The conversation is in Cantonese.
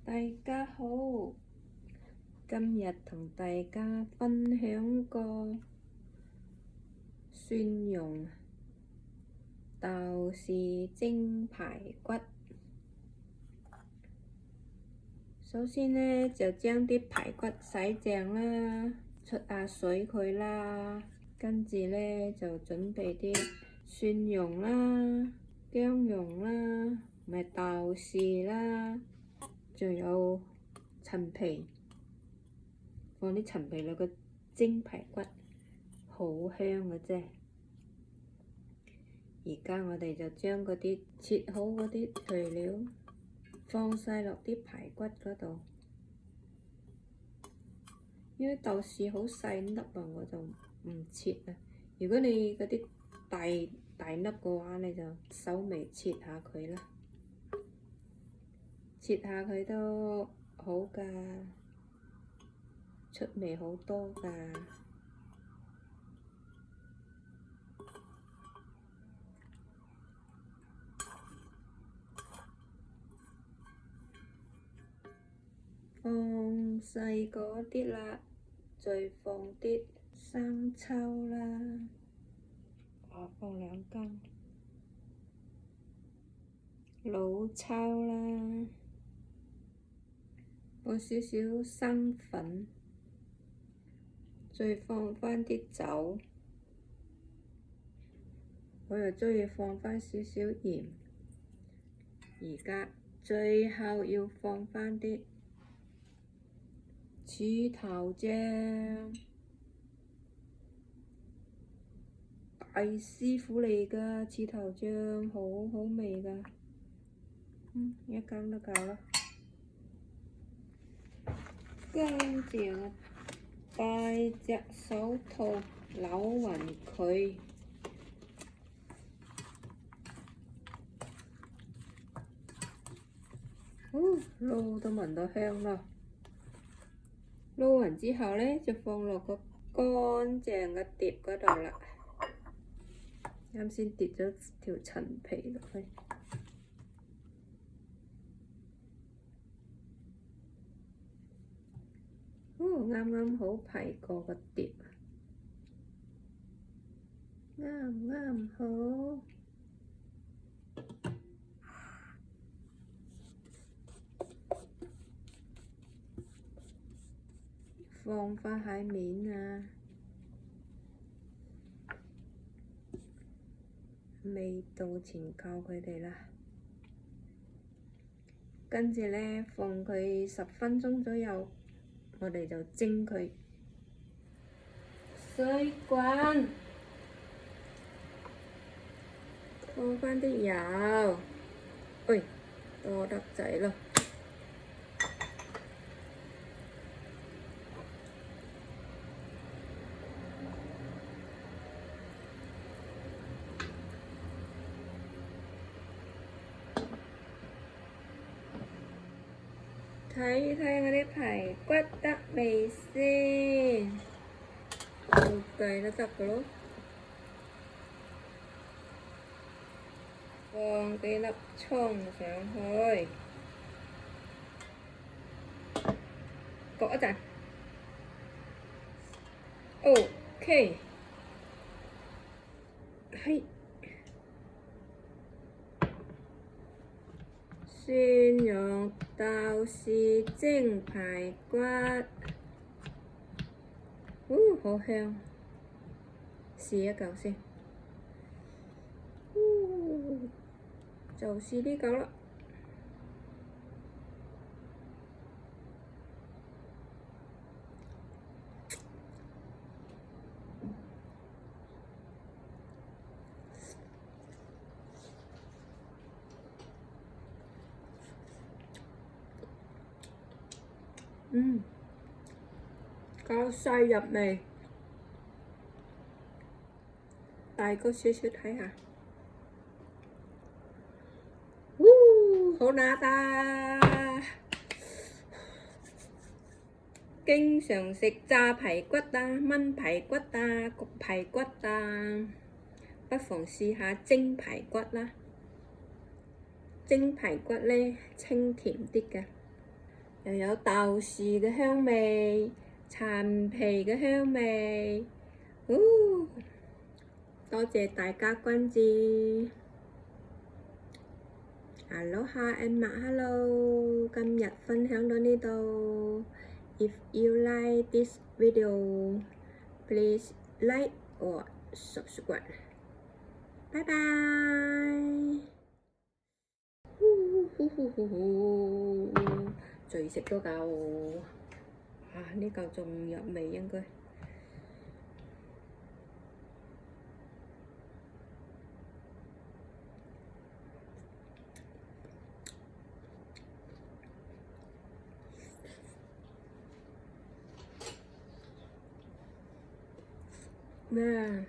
大家好，今日同大家分享個蒜蓉豆豉蒸排骨。首先呢，就將啲排骨洗淨啦，出下水佢啦。跟住呢，就準備啲蒜蓉啦、薑蓉啦，同埋豆豉啦，仲有陳皮，放啲陳皮落個蒸排骨，好香嘅啫。而家我哋就將嗰啲切好嗰啲材料放晒落啲排骨嗰度，因為豆豉好細粒啊，我就唔切啊。如果你嗰啲大粒嘅話，你就手微切下佢啦，切下佢都好㗎，出味好多㗎。放細嗰啲啦，再放啲生抽啦，我放2羹，老抽啦，放少少生粉，再放返啲酒，我又鍾意放返少少鹽。而家最後要放返啲柱頭醬，大師傅嚟㗎，柱頭醬好好味㗎。1羹都夠啦。跟住我戴隻手套扭勻佢。撈都聞到香咯。撈完之後呢，就放落個乾淨嘅碟嗰度啦。啱先跌咗條陳皮落去。啱啱好排過個碟，啱好。放返喺面啊，味道全靠佢哋啦。跟住呢，放佢10分鐘左右，我哋就蒸佢。水滾，放返啲油，多得滯咯。睇睇我啲排骨得未先？冇計都得㗎咯。放幾粒葱上去，焗一陣。OK， 係。蒜蓉豆豉蒸排骨，好香，試一嚿先。就試呢嚿啦。夠細入味，大個少少睇下。好辣啊！經常食炸排骨啊、炆排骨啊、焗排骨啊，不妨試下蒸排骨啦。蒸排骨呢，清甜啲嘅。又有豆豉嘅香味、陳皮嘅香味。多謝大家關注。Aloha and mahalo， 今日分享到呢度。If you like this video, please like or subscribe。拜拜。再食多嚿。呢嚿仲入味應該。咩？